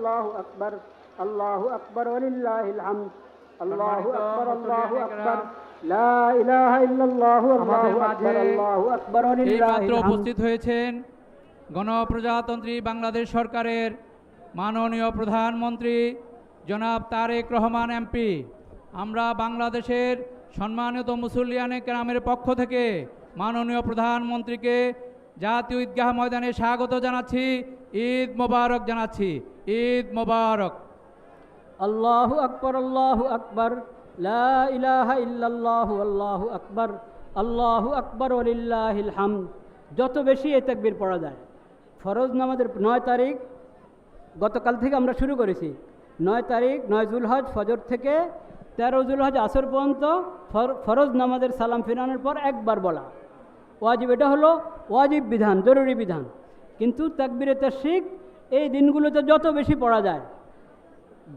আল্লাহু আকবার, আল্লাহু আকবার ওয়ালিল্লাহিল হামদ, আল্লাহু আকবার, আল্লাহু আকবার, লা ইলাহা ইল্লাল্লাহু, আল্লাহু আকবার, আল্লাহু আকবার ওয়ালিল্লাহিল হামদ। উপস্থিত হয়েছেন গণপ্রজাতন্ত্রী বাংলাদেশ সরকারের মাননীয় প্রধানমন্ত্রী জনাব তারেক রহমান এমপি। আমরা বাংলাদেশের সম্মানিত মুসল্লিয়ানে কেরামের পক্ষ থেকে মাননীয় প্রধানমন্ত্রীকে জাতীয় ঈদগাহ ময়দানে স্বাগত জানাচ্ছি, ঈদ মোবারক জানাচ্ছি, ঈদ মোবারক। আল্লাহু আকবার, আল্লাহু আকবার, লা ইলাহা ইল্লাল্লাহু, আল্লাহু আকবার, আল্লাহু আকবার ওয়ালিল্লাহিল হামদ। যত বেশি এই তাকবীর পড়া যায়। ফরজ নামাজের 9 তারিখ গতকাল থেকে আমরা শুরু করেছি। 9 তারিখ 9 জুলহজ ফজর থেকে 13 জুলহজ আসর পর্যন্ত ফরজ নামাজের সালাম ফিরানোর পর একবার বলা ওয়াজিব। এটা হলো ওয়াজিব বিধান, জরুরি বিধান। কিন্তু তাকবীরে তাশরিক এই দিনগুলোতে যত বেশি পড়া যায়,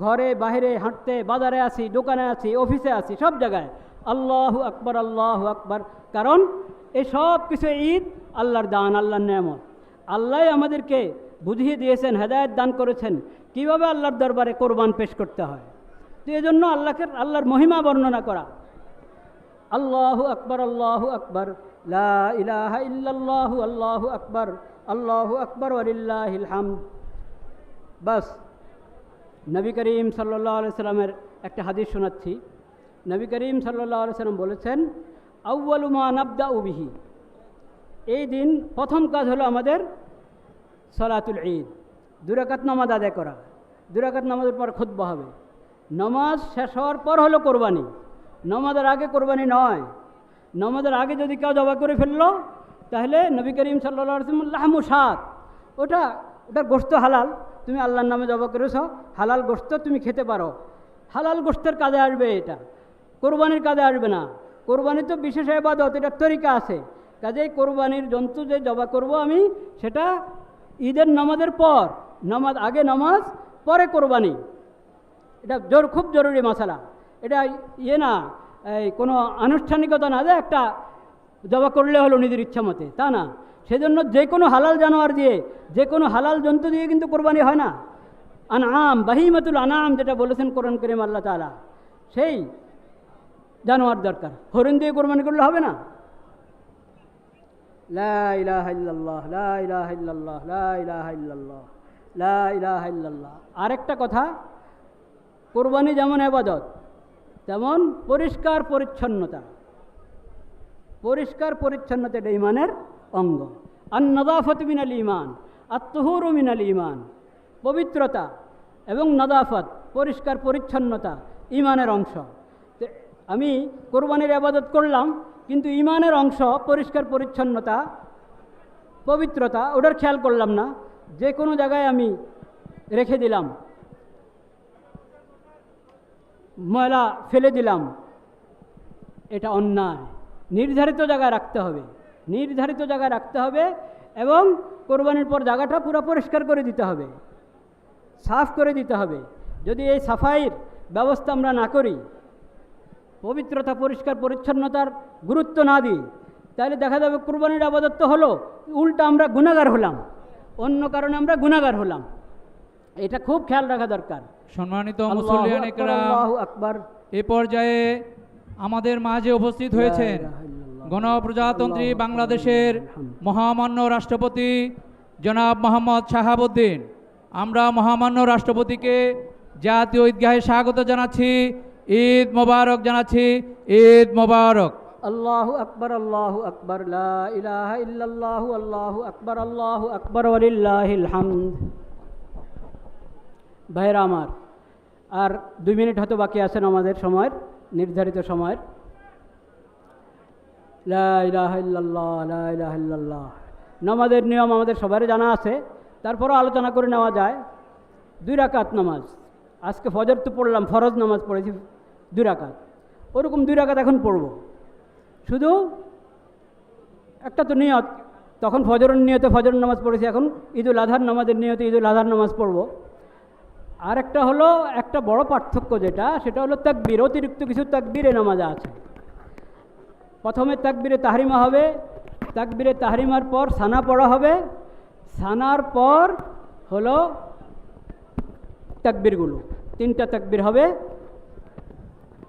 ঘরে বাইরে হাঁটতে, বাজারে আছি, দোকানে আছি, অফিসে আছি, সব জায়গায় আল্লাহু আকবার, আল্লাহু আকবার। কারণ এই সব কিছু ঈদ আল্লাহর দান, আল্লাহর নেয়ামত। আল্লাহ আমাদেরকে বুঝিয়ে দিয়েছেন, হেদায়েত দান করেছেন কীভাবে আল্লাহর দরবারে কোরবান পেশ করতে হয়। তো এই জন্য আল্লাহর মহিমা বর্ণনা করা। আল্লাহু আকবার, আল্লাহু আকবার, লা ইলাহা ইল্লাল্লাহু, আল্লাহু আকবার, আল্লাহু আকবার ওয়ালিল্লাহিল হামদ। বাস নবী করিম সাল্লাল্লাহু আলাইহি সাল্লামের একটা হাদিস শোনাচ্ছি। নবী করিম সাল্লাল্লাহু আলাইহি সাল্লাম বলেছেন, আউয়ালু মা নাবদাউ বিহি, এই দিন প্রথম কাজ হলো আমাদের সালাতুল ঈদ, 2 রাকাত নামাজ আদায় করা। 2 রাকাত নামাজের পর খুতবা হবে। নামাজ শেষ হওয়ার পর হলো কোরবানি, নামাজের আগে কোরবানি নয়। নামাজের আগে যদি কেউ জবাই করে ফেললো তাহলে নবী করিম সাল্লাল্লাহু আলাইহি ওয়াসাল্লাম লাহমু শাত, ওটার গোশত হালাল, তুমি আল্লাহর নামে জবাই করেছ, হালাল গোশত তুমি খেতে পারো। হালাল গোশতের কাজে আসবে, এটা কোরবানির কাজে আসবে না। কোরবানি তো বিশেষ ইবাদত, এটার তরিকা আছে। কাজেই কোরবানির জন্তু যে জবাই করব আমি, সেটা ঈদের নামাজের পর, নামাজ আগে নামাজ পরে কোরবানি। এটা খুব জরুরি মশালা। এটা না এই কোনো আনুষ্ঠানিকতা না যে একটা জবাই করলে হলো নিজের ইচ্ছা মতে, তা না। সেজন্য যে কোনো হালাল জানোয়ার দিয়ে, যে কোনো হালাল জন্তু দিয়ে কিন্তু কোরবানি হয় না। আনআম, বাহিমাতুল আনাম যেটা বলেছেন কোরআন কারীম আল্লাহ তাআলা, সেই জানোয়ার দরকার। হরিণ দিয়ে কোরবানি করলে হবে না। লা ইলাহা ইল্লাল্লাহ, লা ইলাহা ইল্লাল্লাহ, লা ইলাহা ইল্লাল্লাহ, লা ইলাহা ইল্লাল্লাহ। আরেকটা কথা, কোরবানি যেমন ইবাদত তেমন পরিষ্কার পরিচ্ছন্নতা। পরিষ্কার পরিচ্ছন্নতা এটা ঈমানের অঙ্গ। আন-নাযাফাতু মিনাল ঈমান, আত-তুহুরু মিনাল ঈমান। পবিত্রতা এবং নাযাফত, পরিষ্কার পরিচ্ছন্নতা ঈমানের অংশ। আমি কোরবানির ইবাদত করলাম, কিন্তু ঈমানের অংশ পরিষ্কার পরিচ্ছন্নতা, পবিত্রতা, ওটার খেয়াল করলাম না। যে কোনো জায়গায় আমি রেখে দিলাম, ময়লা ফেলে দিলাম, এটা অন্যায়। নির্ধারিত জায়গায় রাখতে হবে, নির্ধারিত জায়গায় রাখতে হবে। এবং কোরবানির পর জায়গাটা পুরো পরিষ্কার করে দিতে হবে, সাফ করে দিতে হবে। যদি এই সাফাইয়ের ব্যবস্থা আমরা না করি, পবিত্রতা পরিষ্কার পরিচ্ছন্নতার গুরুত্ব না দিই, তাহলে দেখা যাবে কোরবানির ইবাদত তো হলো, উল্টা আমরা গুনাহগার হলাম, অন্য কারণে আমরা গুনাহগার হলাম। এটা খুব খেয়াল রাখা দরকার। সম্মানিত মুসল্লিয়ানে কেরাম, আল্লাহু আকবার। এ পর্যায়ে আমাদের মাঝে উপস্থিত হয়েছেন গণপ্রজাতন্ত্রী বাংলাদেশের মহামান্য রাষ্ট্রপতি জনাব মোহাম্মদ শাহাবুদ্দিন। আমরা মহামান্য রাষ্ট্রপতিকে জাতীয় ঈদগাহে স্বাগত জানাচ্ছি, ঈদ মোবারক জানাচ্ছি, ঈদ মোবারক। আল্লাহু আকবার, আল্লাহু আকবার, লা ইলাহা ইল্লাল্লাহু, আল্লাহু আকবার, আল্লাহু আকবার ওয়ালিল্লাহিল হামদ। ভাইরা আমার, আর 2 মিনিট হয়তো বাকি আছেন আমাদের সময়ের, নির্ধারিত সময়ের। লা ইলাহা ইল্লাল্লাহ, লা ইলাহা ইল্লাল্লাহ। নামাজের নিয়ম আমাদের সবারই জানা আছে, তারপরও আলোচনা করে নেওয়া যায়। 2 রাকাত নামাজ, আজকে ফজর তো পড়লাম, ফরজ নামাজ পড়েছি 2 রাকাত, ওরকম 2 রাকাত এখন পড়ব। শুধু একটা তো নিয়ত, তখন ফজরের নিয়তে ফজর নামাজ পড়েছি, এখন ঈদুল আজহার নামাজের নিয়তে ঈদুল আজহার নামাজ পড়ব। আর একটা হলো, একটা বড় পার্থক্য যেটা, সেটা হলো তাকবীর। অতিরিক্ত কিছু তাকবীরে নামাজে আছে। প্রথমে তাকবীরে তাহরিমা হবে, তাকবীরে তাহরিমার পর সানা পড়া হবে, সানার পর হলো তাকবীরগুলো। 3টা তাকবীর হবে।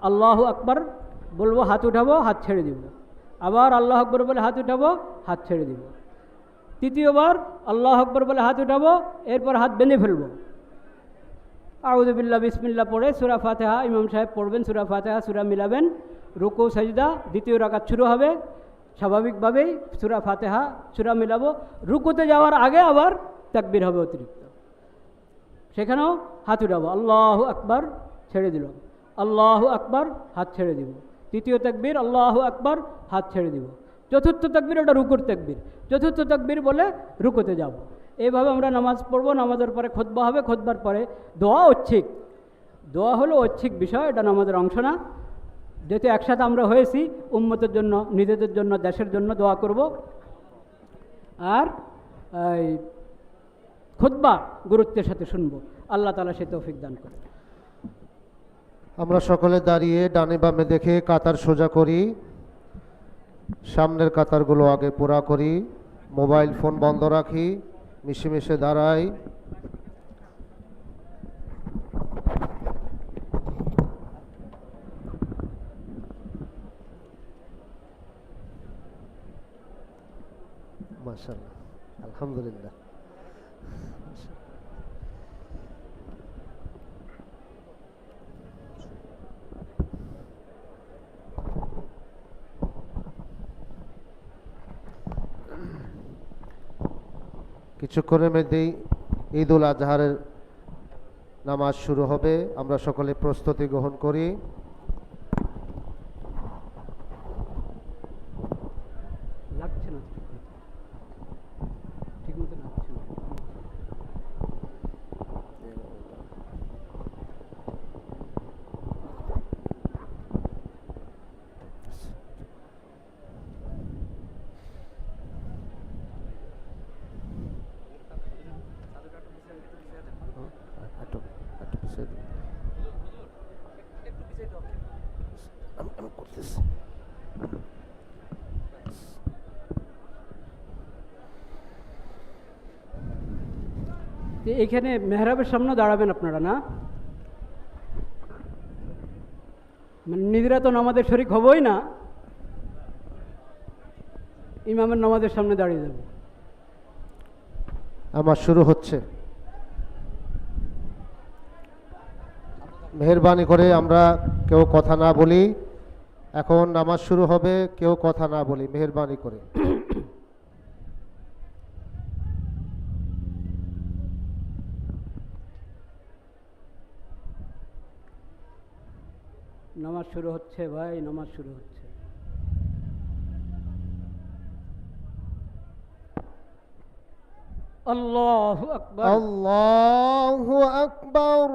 আল্লাহু আকবার বলবো, হাত উঠাবো, হাত ছেড়ে দিব। আবার আল্লাহ আকবর বলে হাত উঠাবো, হাত ছেড়ে দিব। তৃতীয়বার আল্লাহ আকবর বলে হাত উঠাবো, এরপর হাত বেঁধে ফেলবো। আউযু বিল্লাহ বিসমিল্লাহ পড়ে সূরা ফাতিহা ইমাম সাহেব পড়বেন, সূরা ফাতিহা সূরা মিলাবেন, রুকু সাজদা, দ্বিতীয় রাকাত শুরু হবে। স্বাভাবিকভাবেই সূরা ফাতিহা সূরা মিলাবো। রুকুতে যাওয়ার আগে আবার তাকবীর হবে অতিরিক্ত, সেখানেও হাত উঠাবো, আল্লাহু আকবার, ছেড়ে দিল, আল্লাহু আকবার, হাত ছেড়ে দিব। তৃতীয় তাকবীর আল্লাহু আকবার, হাত ছেড়ে দিব। চতুর্থ তাকবীর ওটা রুকুর তাকবীর। চতুর্থ তাকবীর বলে রুকুতে যাব। এইভাবে আমরা নামাজ পড়বো। নামাজের পরে খুতবা হবে, খুতবার পরে দোয়া ঐচ্ছিক। দোয়া হলো ঐচ্ছিক বিষয়, এটা নামাজের অংশ না। যেহেতু একসাথে আমরা হয়েছি, উম্মতের জন্য, নিজেদের জন্য, দেশের জন্য দোয়া করব। আর এই খুতবা গুরুত্বের সাথে শুনবো। আল্লাহ তাআলা সে তৌফিক দান করে। আমরা সকলে দাঁড়িয়ে ডানে বামে দেখে কাতার সোজা করি, সামনের কাতারগুলো আগে পুরা করি, মোবাইল ফোন বন্ধ রাখি, মিশে মিশে দাঁড়াই। মাশাআল্লাহ, আলহামদুলিল্লাহ। কিছুক্ষণের মধ্যেই ঈদ উল আজহার নামাজ শুরু হবে। আমরা সকলে প্রস্তুতি গ্রহণ করি। লাগছে না, ঠিক মতো লাগছে না। আমি করতেছি। এখানে মেহরাবের সামনে দাঁড়াবেন আপনারা, না? মানে নিজেরা তো নামাজের শরিক হবই না, ইমামের নামাজের সামনে দাঁড়িয়ে যাবে। আমার শুরু হচ্ছে। মেহেরবানি করে আমরা কেউ কথা না বলি। এখন নামাজ শুরু হবে, কেউ কথা না বলি, মেহেরবানি করে। নামাজ শুরু হচ্ছে ভাই, নামাজ শুরু হচ্ছে। আল্লাহু আকবার, আল্লাহু আকবার।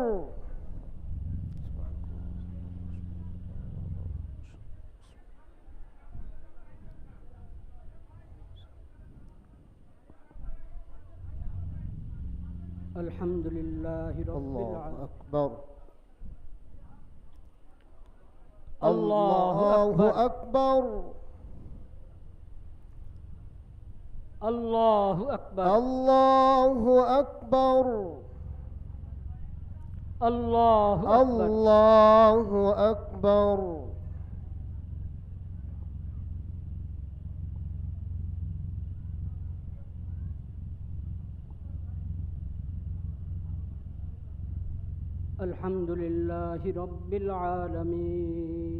আলহামদুলিল্লাহি রাব্বিল আল্লাহু আলামিন। আকবার। আল্লাহু আল্লাহু আকবার, আকবার। আল্লাহু আকবার, আল্লাহু আকবার। আল্লাহু আকবার, আল্লাহু আকবার। আলহামদুলিল্লাহি রাব্বিল আলামিন,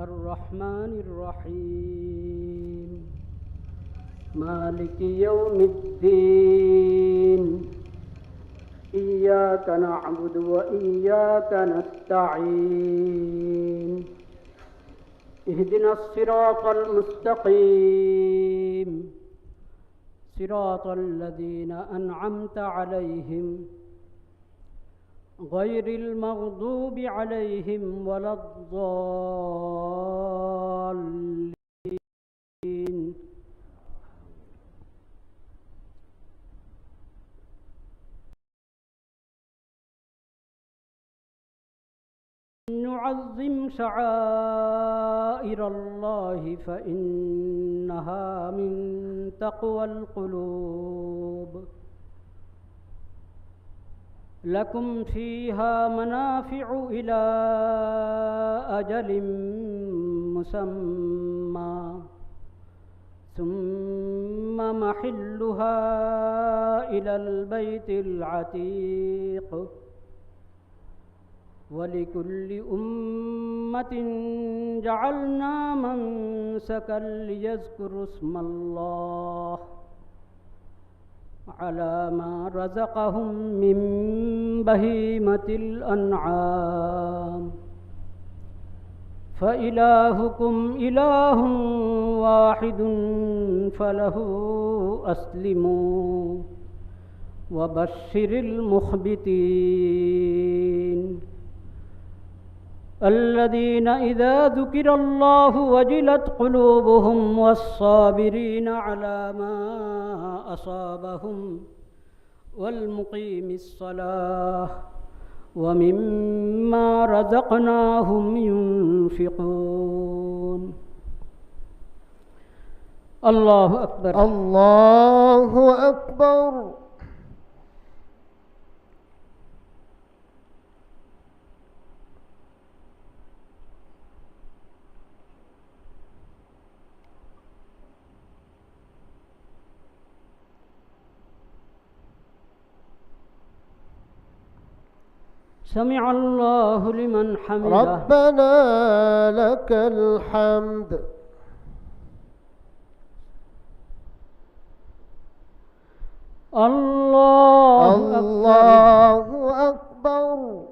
আর রহমানির রহিম, মালিকি ইয়াউমিদ্দিন, ইয়্যাকা না'বুদু ওয়া ইয়্যাকা নাস্তাঈন, ইহদিনাস সিরাতাল মুস্তাকিম, সিরাতাল লাযীনা আন'আমতা আলাইহিম غير المغضوب عليهم ولا الضالين. نعظم شعائر الله فإنها من تقوى القلوب. لكم فيها منافع إلى أجل مسمى ثم محلها إلى البيت العتيق ولكل أمة جعلنا منسكا ليذكروا اسم الله على ما رزقهم من بهيمة الأنعام فإلهكم إله واحد فله أسلموا وبشر المخبتين الذين إذا ذكر الله وجلت قلوبهم والصابرين على ما أصابهم والمقيم الصلاة ومما رزقناهم ينفقون الله أكبر الله أكبر سمع الله لمن حمده ربنا لك الحمد الله أكبر الله أكبر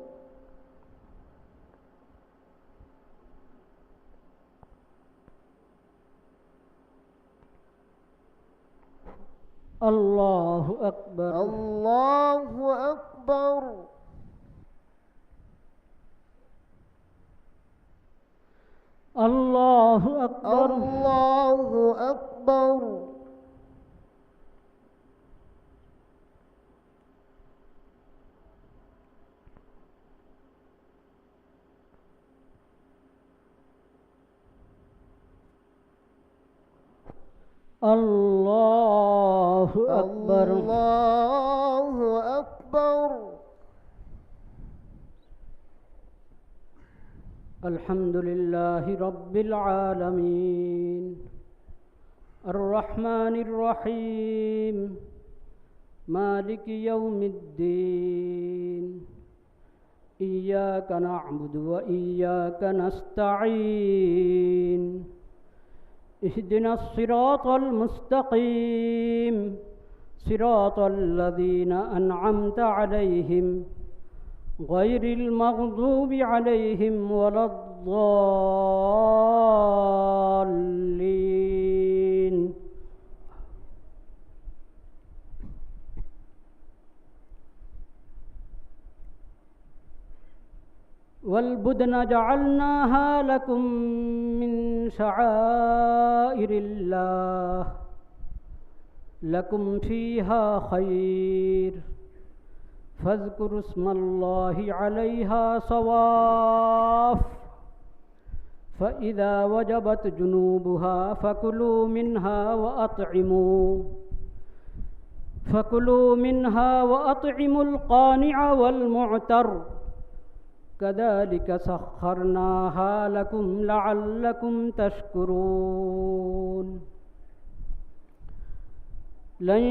الله أكبر الله أكبر الله أكبر الله أكبر الله أكبر الله أكبر الحمد لله رب العالمين الرحمن الرحيم مالك يوم الدين إياك نعبد وإياك نستعين اهدنا الصراط المستقيم صراط الذين أنعمت عليهم غير المغضوب عليهم ولا الضالين والبدن جعلناها لكم من شعائر الله لكم فيها خير فاذكروا اسم الله عليها صواف فإذا وجبت جنوبها فكلوا منها وأطعموا القانع والمعتر كذلك سخرناها لكم لعلكم تشكرون لن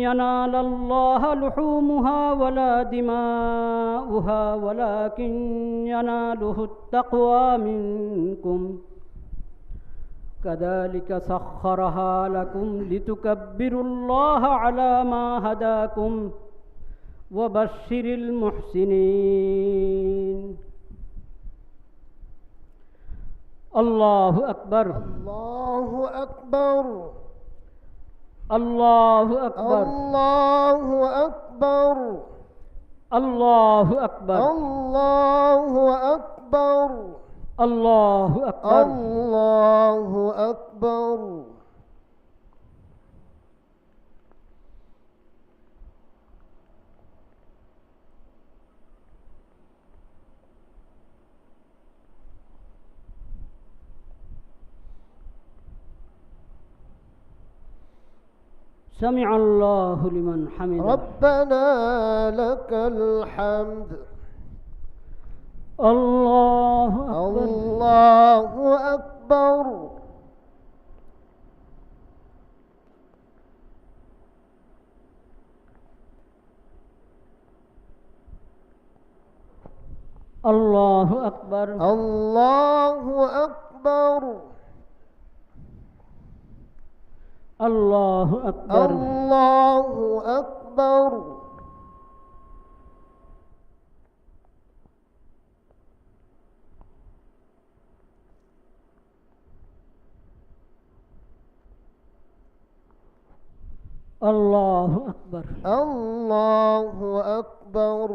ينال الله لحومها ولا دماؤها ولكن يناله التقوى منكم كذلك سخرها لكم لتكبروا الله على ما هداكم وبشر المحسنين الله أكبر الله أكبر الله أكبر الله أكبر الله أكبر الله أكبر الله أكبر الله أكبر سمع الله لمن حمده. ربنا لك الحمد. الله أكبر. الله أكبر. الله أكبر. الله أكبر. الله أكبر. الله أكبر. الله أكبر. الله أكبر.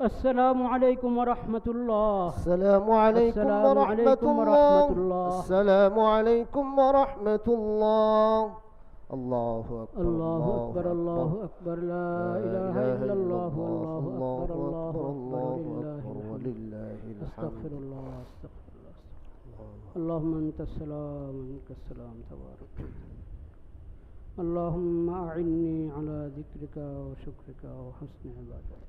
السلام عليكم ورحمة الله. السلام عليكم السلام ورحمة عليكم الله. ورحمة الله. السلام عليكم ورحمة الله. الله أكبر. الله أكبر. الله أكبر. لا إله إلا الله. والله أكبر. الله أكبر. ولله الحمد. أستغفر الله. أستغفر الله. اللهم أنت السلام ومنك السلام تبارك. اللهم أعني على ذكرك وشكرك وحسن عبادتك.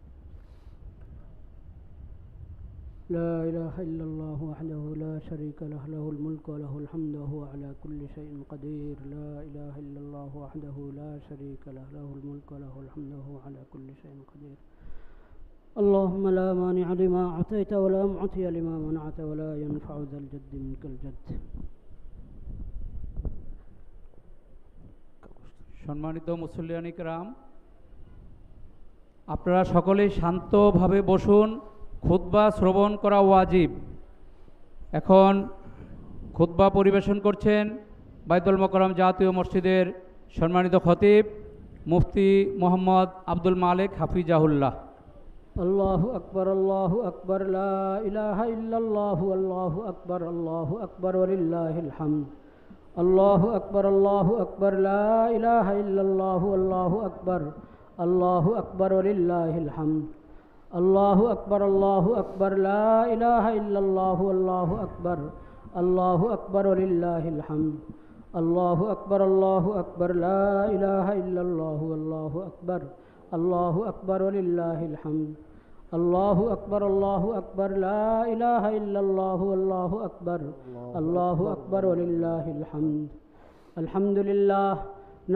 لا إله إلا الله وحده لا شريك له، له الملك وله الحمد وهو على كل شيء قدير. لا إله إلا الله وحده لا شريك له، له الملك وله الحمد وهو على كل شيء قدير. اللهم لا مانع لما أعطيت ولا معطي لما منعت ولا ينفع ذا الجد منك الجد. সম্মানিত মুসল্লিয়ান ইকরাম, আপনারা সকলেই শান্তভাবে বসুন। খুতবা শ্রবণ করা ওয়াজিব। এখন খুতবা পরিবেশন করছেন বাইতুল মোকাররম জাতীয় মসজিদের সম্মানিত খতিব মুফতি মোহাম্মদ আব্দুল মালেক হাফিজাহুল্লাহ। আল্লাহু আকবার। আল্লাহু আকবার। লা ইলাহা ইল্লাল্লাহু আল্লাহু আকবার। আল্লাহু আকবার ওয়ালিল্লাহিল হামদ। আল্লাহু আকবার। আল্লাহু আকবার। লা ইলাহা ইল্লাল্লাহু আল্লাহু আকবার। আল্লাহু আকবার ওয়ালিল্লাহিল হামদ। আল্লাহু আকবার। আল্লাহু আকবার। লা ইলাহা ইল্লাল্লাহু আল্লাহু আকবার। আল্লাহু আকবার ওয়ালিল্লাহিল হামদ। আল্লাহু আকবার। আল্লাহু আকবার। লা ইলাহা ইল্লাল্লাহু আল্লাহু আকবার। আল্লাহু আকবার ওয়ালিল্লাহিল হামদ। আল্লাহু আকবার। আল্লাহু আকবার। লা ইলাহা ইল্লাল্লাহু আল্লাহু আকবার। আল্লাহু আকবার ওয়ালিল্লাহিল হামদ। আলহামদুলিল্লাহ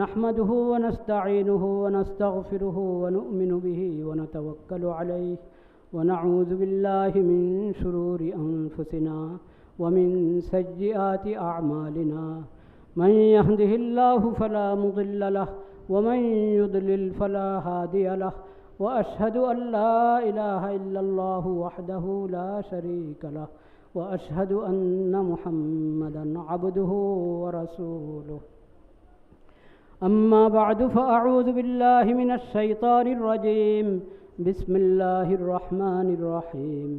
نحمده ونستعينه ونستغفره ونؤمن به ونتوكل عليه ونعوذ بالله من شرور أنفسنا ومن سيئات أعمالنا. من يهده الله فلا مضل له ومن يضلل فلا هادي له. وأشهد أن لا إله إلا الله وحده لا شريك له وأشهد أن محمدا عبده ورسوله. أما بعد فأعوذ بالله من الشيطان الرجيم. بسم الله الرحمن الرحيم.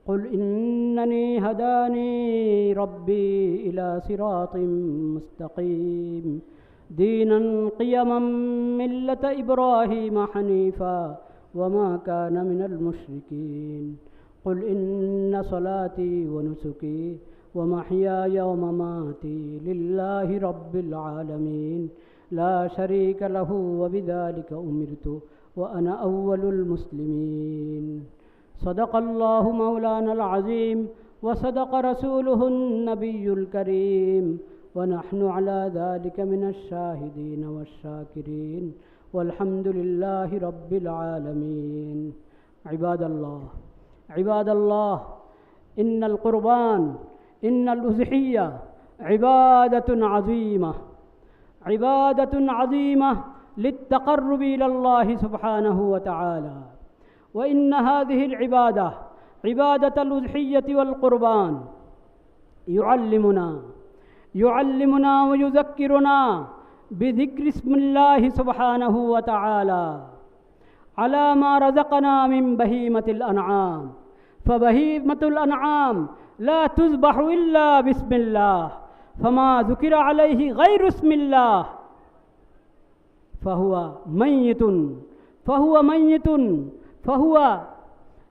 قل إنني هداني ربي إلى صراط مستقيم دينا قيما ملة إبراهيم حنيفا وما كان من المشركين. قل إن صلاتي ونسكي ومحياي ومماتي لله رب العالمين لا شريك له وبذلك أمرت وأنا أول المسلمين. صدق الله مولانا العظيم وصدق رسوله النبي الكريم ونحن على ذلك من الشاهدين والشاكرين والحمد لله رب العالمين. عباد الله، إن القربان، إن الأضحية عبادة عظيمة للتقرب إلى الله سبحانه وتعالى. وإن هذه العبادة، عبادة الأضحية والقربان، يعلمنا ويذكرنا بذكر اسم الله سبحانه وتعالى على ما رزقنا من بهيمة الأنعام. فبهيمة الأنعام لا تذبح إلا بسم الله، فما ذكر عليه غير اسم الله فهو ميت، فهو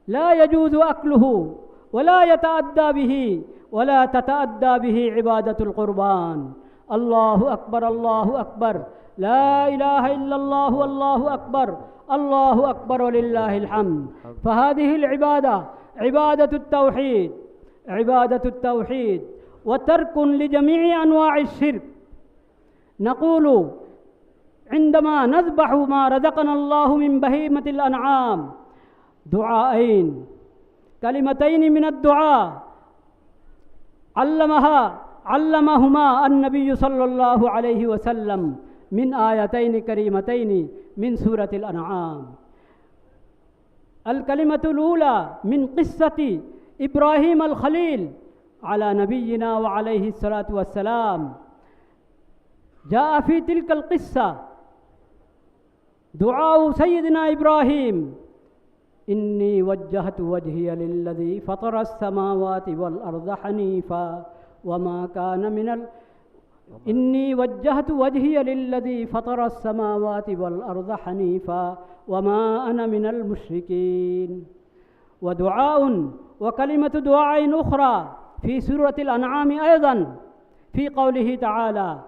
لا يجوز أكله ولا يتأدى به ولا تتأدى به عبادة القربان. الله أكبر، الله أكبر، لا إله إلا الله، والله أكبر، الله أكبر ولله الحمد. فهذه العبادة عبادة التوحيد وترك لجميع أنواع الشرك. نقول عندما نذبح ما رزقنا الله من بهيمة الأنعام دعاءين، كلمتين من الدعاء علمهما النبي صلى الله عليه وسلم من آيتين كريمتين من سورة الأنعام. الكلمة الأولى من قصة إبراهيم الخليل على نبينا وعليه الصلاة والسلام. جاء في تلك القصة دعاء سيدنا إبراهيم: إني وجهت وجهي للذي فطر السماوات والأرض حنيفا وما كان من إني وجهت وجهي للذي فطر السماوات والأرض حنيفا وما أنا من المشركين. وكلمة دعاء أخرى في سورة الأنعام أيضا في قوله تعالى: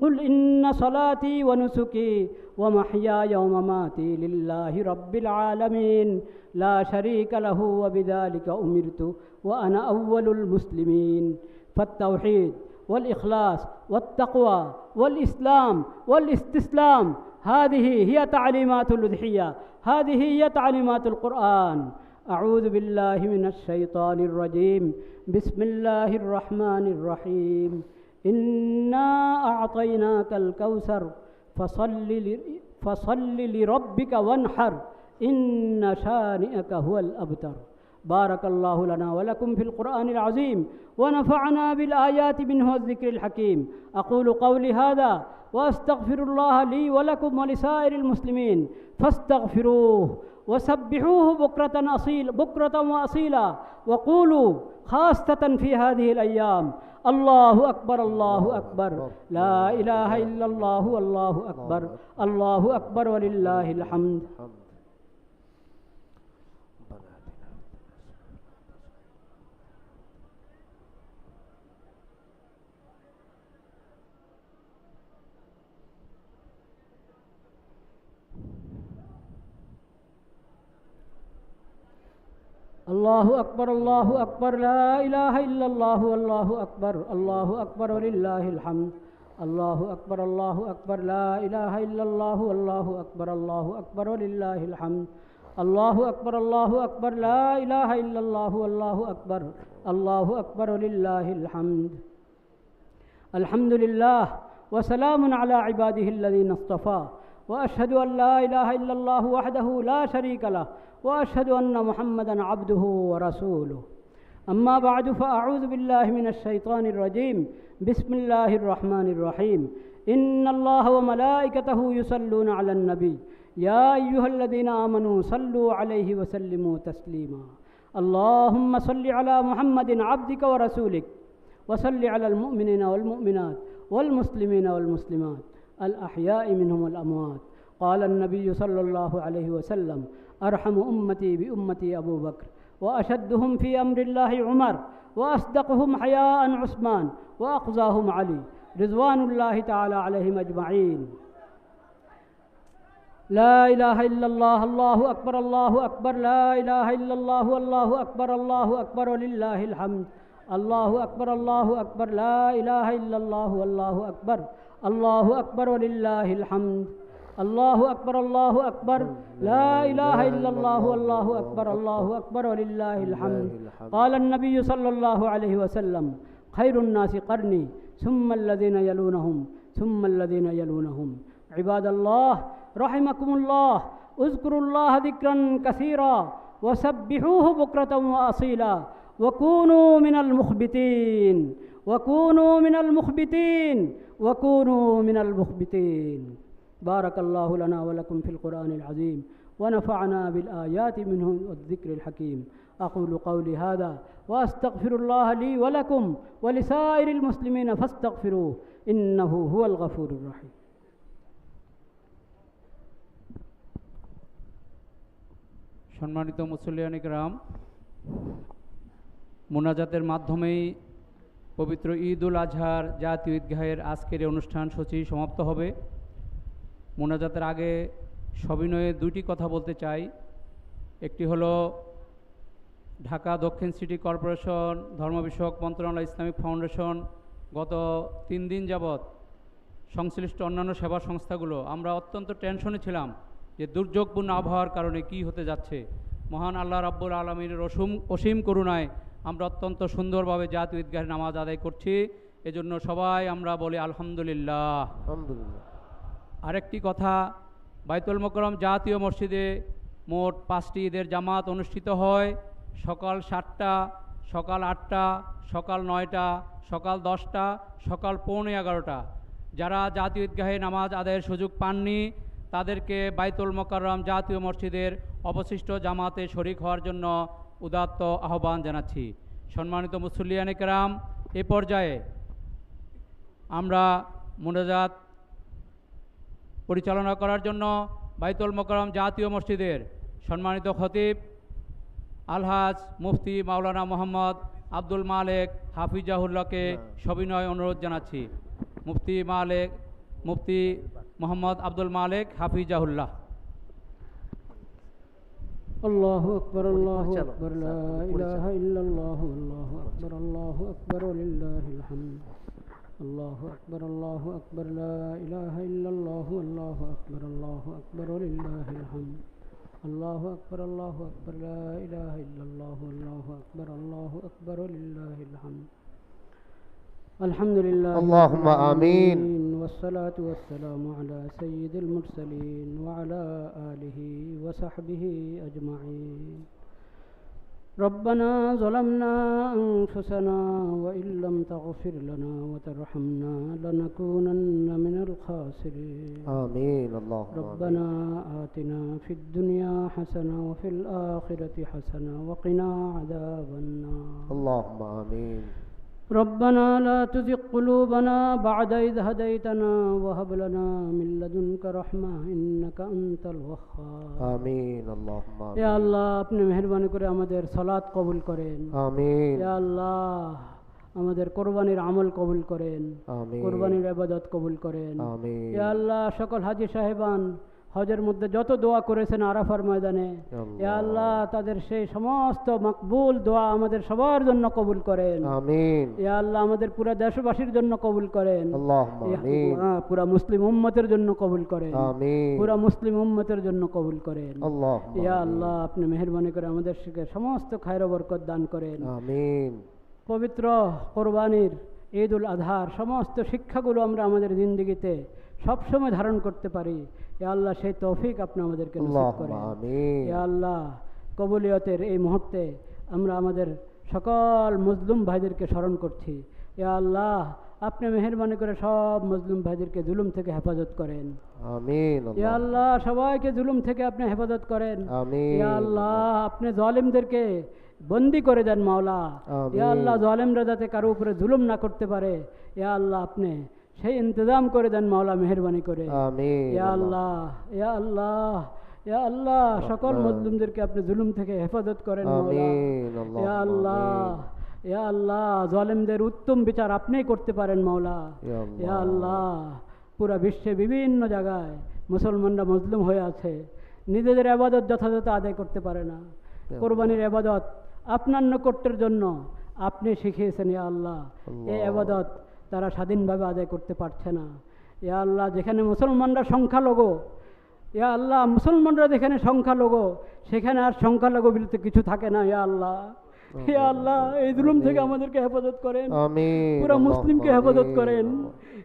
قل إن صلاتي ونسكي ومحياي ومماتي لله رب العالمين لا شريك له وبذلك أمرت وأنا أول المسلمين. فالتوحيد والإخلاص والتقوى والإسلام والاستسلام هذه هي تعليمات الأضحية، هذه هي تعليمات القرآن. أعوذ بالله من الشيطان الرجيم. بسم الله الرحمن الرحيم. إنا أعطيناك الكوثر فصل لربك وانحر إن شانئك هو الأبتر. بارك الله لنا ولكم في القرآن العظيم ونفعنا بالآيات منه والذكر الحكيم. أقول قولي هذا وأستغفر الله لي ولكم ولسائر المسلمين فاستغفروه وسبحوه بكرة وأصيلا، وقولوا خاصة في هذه الأيام: الله أكبر، الله أكبر، لا إله إلا الله، والله أكبر، الله أكبر ولله الحمد. الله أكبر، الله أكبر، لا إله إلا الله، والله أكبر، الله أكبر ولله الحمد. الله أكبر، الله أكبر، لا إله إلا الله، والله أكبر، الله أكبر ولله الحمد. الله أكبر، الله أكبر، لا إله إلا الله، والله أكبر، الله أكبر ولله الحمد. الحمد لله وسلام على عباده الذين اصطفى، وأشهد أن لا إله إلا الله وحده لا شريك له، وأشهد أن محمدًا عبده ورسوله. أما بعد، فأعوذ بالله من الشيطان الرجيم. بسم الله الرحمن الرحيم. إن الله وملائكته يصلون على النبي يا أيها الذين آمنوا صلوا عليه وسلموا تسليما. اللهم صل على محمد عبدك ورسولك، وصل على المؤمنين والمؤمنات والمسلمين والمسلمات الأحياء منهم والأموات. قال النبي صلى الله عليه وسلم: أرحم أمتي بأمتي أبو بكر، وأشدهم في أمر الله عمر، وأصدقهم حياء عثمان، وأقضاهم علي رضوان الله تعالى عليهم أجمعين. لا إله إلا الله الله أكبر لا إله إلا الله الله أكبر ولله الحمد الله أكبر لا إله إلا الله والله أكبر ولله الحمد الله أكبر لا إله إلا الله والله أكبر ولله الحمد قال النبي صلى الله عليه وسلم خير الناس قرني ثم الذين يلونهم ثم الذين يلونهم عباد الله رحمكم الله اذكروا الله ذكرا كثيرا وسبحوه بكرة وأصيلا وكونوا من المخبتين بارك الله لنا ولكم في القرآن العظيم ونفعنا بالآيات منه والذكر الحكيم أقول قولي هذا وأستغفر الله لي ولكم ولسائر المسلمين فاستغفروه إنه هو الغفور الرحيم সম্মানিত মুসল্লিয়ান ইকরাম, মোনাজাতের মাধ্যমেই পবিত্র ঈদ উল আজহার জাতীয় ঈদগাহের আজকের এই অনুষ্ঠান সূচি সমাপ্ত হবে। মোনাজাতের আগে সবিনয়ে দুইটি কথা বলতে চাই। একটি হলো ঢাকা দক্ষিণ সিটি কর্পোরেশন, ধর্ম বিষয়ক মন্ত্রণালয়, ইসলামিক ফাউন্ডেশন গত 3 দিন যাবৎ সংশ্লিষ্ট অন্যান্য সেবা সংস্থাগুলো আমরা অত্যন্ত টেনশনে ছিলাম যে দুর্যোগপূর্ণ আবহাওয়ার কারণে কি হতে যাচ্ছে। মহান আল্লাহ রাব্বুল আলামিনের অসীম করুণায় আমরা অত্যন্ত সুন্দরভাবে জাতীয় ঈদগাহের নামাজ আদায় করছি। এজন্য সবাই আমরা বলি আলহামদুলিল্লাহ। আরেকটি কথা, বাইতুল মোকাররম জাতীয় মসজিদে মোট 5টি ঈদের জামাত অনুষ্ঠিত হয়। সকাল 7টা, সকাল 8টা, সকাল 9টা, সকাল 10টা, সকাল 11:15। যারা জাতীয় ঈদগাহে নামাজ আদায়ের সুযোগ পাননি তাদেরকে বাইতুল মোকাররম জাতীয় মসজিদের অবশিষ্ট জামাতে শরিক হওয়ার জন্য উদাত্ত আহ্বান জানাচ্ছি। সম্মানিত মুসল্লিয়ান কিরাম, এ পর্যায়ে আমরা মোনাজাত পরিচালনা করার জন্য বাইতুল মোকাররম জাতীয় মসজিদের সম্মানিত খতিব আলহাজ মুফতি মাওলানা মোহাম্মদ আব্দুল মালেক হাফিজাহুল্লাহকে সবিনয় অনুরোধ জানাচ্ছি। মুফতি মোহাম্মদ আব্দুল মালেক হাফিজাহুল্লাহ। الله أكبر لا إله إلا الله والله أكبر ولله الحمد الله أكبر لا إله إلا الله والله أكبر ولله الحمد الله أكبر لا إله إلا الله والله أكبر ولله الحمد الحمد لله اللهم آمين والصلاة والسلام على سيد المرسلين وعلى آله وصحبه أجمعين ربنا ظلمنا أنفسنا وإن لم تغفر لنا وترحمنا لنكونن من الخاسرين آمين اللهم ربنا آتنا في الدنيا حسنة وفي الآخرة حسنة وقنا عذاب النار اللهم آمين ربنا لا تزغ قلوبنا بعد إذ هديتنا وهب لنا من لدنك رحمة إنك أنت الوهاب آمين اللهم آمين يا الله আপনি মেহেরবানি করে আমাদের সালাত কবুল করেন। آمين يا الله আমাদের কোরবানির আমল কবুল করেন। آمين কোরবানির ইবাদত কবুল করেন। آمين يا الله সকল হাজী সাহেবান হজের মধ্যে যত দোয়া করেছেন আরাফার ময়দানে, ইয়া আল্লাহ তাদের সেই সমস্ত মকবুল দোয়া আমাদের সবার জন্য কবুল করেন। آمين ইয়া আল্লাহ আমাদের পুরো দেশবাসীর জন্য কবুল করেন। اللهم آمين পুরা মুসলিম উম্মতের জন্য কবুল করেন। آمين পুরা মুসলিম উম্মতের জন্য কবুল করেন। اللهم ইয়া আল্লাহ আপনি মেহেরবানি করে আমাদের সমস্ত খায়র ও বরকত দান করেন। آمين পবিত্র কোরবানির ঈদ উল আজহার সমস্ত শিক্ষাগুলো আমরা আমাদের জিন্দেগিতে সবসময় ধারণ করতে পারি। ইয়া আল্লাহ সেই তৌফিক আপনি আমাদেরকে নসিব করেন। ইয়া আল্লাহ কবুলিয়তের এই মুহূর্তে আমরা আমাদের সকল মজলুম ভাইদেরকে স্মরণ করছি। ইয়া আল্লাহ আপনি মেহেরবানি করে সব মজলুম ভাইদেরকে জুলুম থেকে হেফাজত করেন। আমিন। ইয়া আল্লাহ সবাইকে জুলুম থেকে আপনি হেফাজত করেন। আমিন। ইয়া আল্লাহ আপনি জালিমদেরকে বন্দি করে দেন মাওলা। ইয়া আল্লাহ জালিমরা যাতে কারো উপরে জুলুম না করতে পারে, ইয়া আল্লাহ আপনি সেই ইন্তজাম করে দেন মাওলা মেহেরবানি করে। আমিন। ইয়া আল্লাহ, ইয়া আল্লাহ, ইয়া আল্লাহ সকল মুসলিমদেরকে আপনি জুলুম থেকে হেফাজত করেন মাওলা। ইয়া আল্লাহ, ইয়া আল্লাহ জালিমদের উত্তম বিচার আপনিই করতে পারেন মাওলা। ইয়া আল্লাহ পুরা বিশ্বে বিভিন্ন জায়গায় মুসলমানরা মজলুম হয়ে আছে, নিজেদের আবাদত যথাযথ আদায় করতে পারে না। কোরবানির আবাদত আপনার নৈকট্যের জন্য আপনি শিখিয়েছেন ইয়া আল্লাহ, এই আবাদত তারা স্বাধীনভাবে আদায় করতে পারছে না। ইয়া আল্লাহ, যেখানে মুসলমানরা সংখ্যালঘু, ইয়া আল্লাহ মুসলমানরা যেখানে সংখ্যালঘু, সেখানে আর সংখ্যালঘু বলতে কিছু থাকে না। ইয়া আল্লাহ, হে আল্লাহ, এই জুলুম থেকে আমাদেরকে হেফাজত করেন, আমিন। পুরো মুসলিমকে হেফাজত করেন।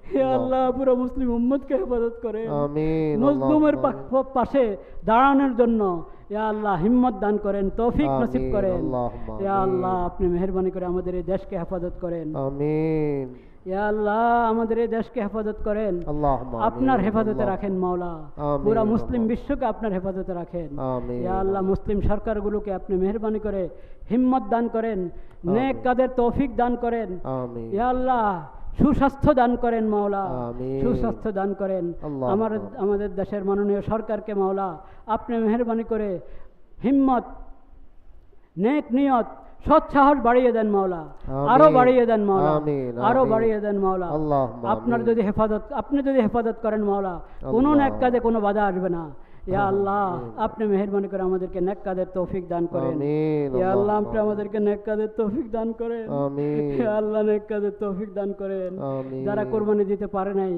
হে আল্লাহ, পুরো মুসলিম উম্মতকে হেফাজত করেন। আমিন। মজলুমের পাশে দাঁড়ানোর জন্য ইয়া আল্লাহ হিম্মত দান করেন, তৌফিক নসিব আমিন, করেন। আল্লাহুম্মা ইয়া আমিন। আল্লাহ, আপনি মেহেরবানি করে আমাদের এই দেশকে হেফাজত করেন। আমিন। ইয়া আল্লাহ, আমাদের এই দেশকে হেফাজত করেন, আল্লাহুম্মা আমিন। আপনার হেফাজতে রাখেন মাওলা। আমিন, পুরা মুসলিম আল্লাহ। বিশ্বকে আপনার হেফাজতে রাখেন। আমিন। ইয়া আল্লাহ, মুসলিম সরকারগুলোকে আপনি মেহেরবানি করে হিম্মত দান করেন, নেক কাজের তৌফিক দান করেন। আমিন। ইয়া আল্লাহ, সুস্বাস্থ্য দান করেন মাওলা, আমিন। সুস্বাস্থ্য দান করেন। আল্লাহুম্মা আমাদের দেশের মাননীয় সরকারকে মাওলা আপনি মেহেরবানি করে হিম্মত, নেক নিয়ত, সৎ সাহস বাড়িয়ে দেন মাওলা, আরো আমিন। বাড়িয়ে দেন মাওলা, আমিন, আরো আমিন। বাড়িয়ে দেন মাওলা। আল্লাহুম্মা আপনার আমিন। যদি আপনি যদি হেফাজত করেন মাওলা, কোনো আল্লাহ। নেক কাজে কোনো বাধা আসবে না। ইয়া আল্লাহ, আমিন। আপনি মেহেরবানি করে আমাদেরকে নেক কাজের তৌফিক দান করেন। আমিন, ইয়া আল্লাহ, আল্লাহুম্মা আপনি আমাদেরকে নেক কাজের তৌফিক দান করেন। আমিন। ইয়া আল্লাহ, নেক কাজের তৌফিক দান করেন। আমিন। যারা কোরবানি দিতে পারে নাই,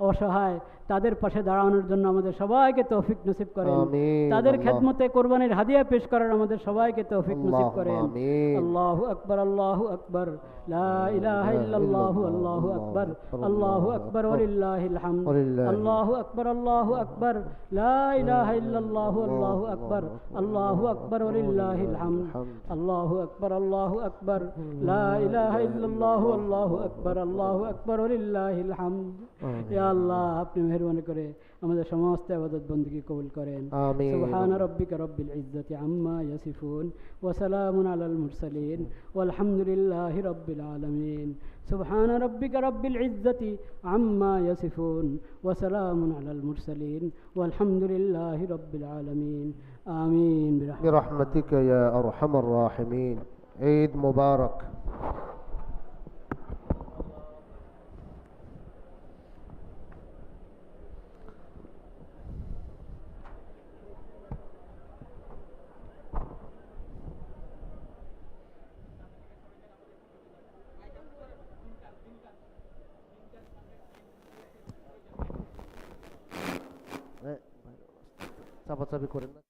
অসহায়, তাদের পাশে দাঁড়ানোর জন্য আমাদের সবাইকে তৌফিক নসিব করেন। আমিন, তাদের আল্লাহ। খেদমতে কোরবানির হাদিয়া পেশ করার আমাদের সবাইকে তৌফিক নসিব আল্লাহুম্মা করেন। আমিন। আল্লাহু আকবার, আল্লাহু আকবার, লা ইলাহা ইল্লাল্লাহু, আল্লাহু আকবার, আল্লাহু আকবার ওয়ালিল্লাহিল হামদ। আল্লাহু আকবার, আল্লাহু আকবার, লা ইলাহা ইল্লাল্লাহু, আল্লাহু আকবার, আল্লাহু আকবার ওয়ালিল্লাহিল হামদ। আল্লাহু আকবার, আল্লাহু আকবার, লা ইলাহা ইল্লাল্লাহু, আল্লাহু আকবার, আল্লাহু আকবার ওয়ালিল্লাহিল হামদ। ইয়া আল্লাহ, আপনি মেহেরবানি করে আমাদের সমস্ত ইবাদত বندگی কবুল করেন। আমিন। সুবহান রাব্বিকা রাব্বিল ইজ্জাতি আম্মা ইয়াসিফুন ওয়া সালামুন আলাল মুরসালিন ওয়ালহামদুলিল্লাহি রাব্বিল আলামিন। সুবহান রাব্বিকা রাব্বিল ইজ্জাতি আম্মা ইয়াসিফুন ওয়া সালামুন আলাল মুরসালিন ওয়ালহামদুলিল্লাহি রাব্বিল আলামিন। আমিন। برحمتك يا أرحم الراحمين. عيد مبارك. চাপাচাপি করেন না।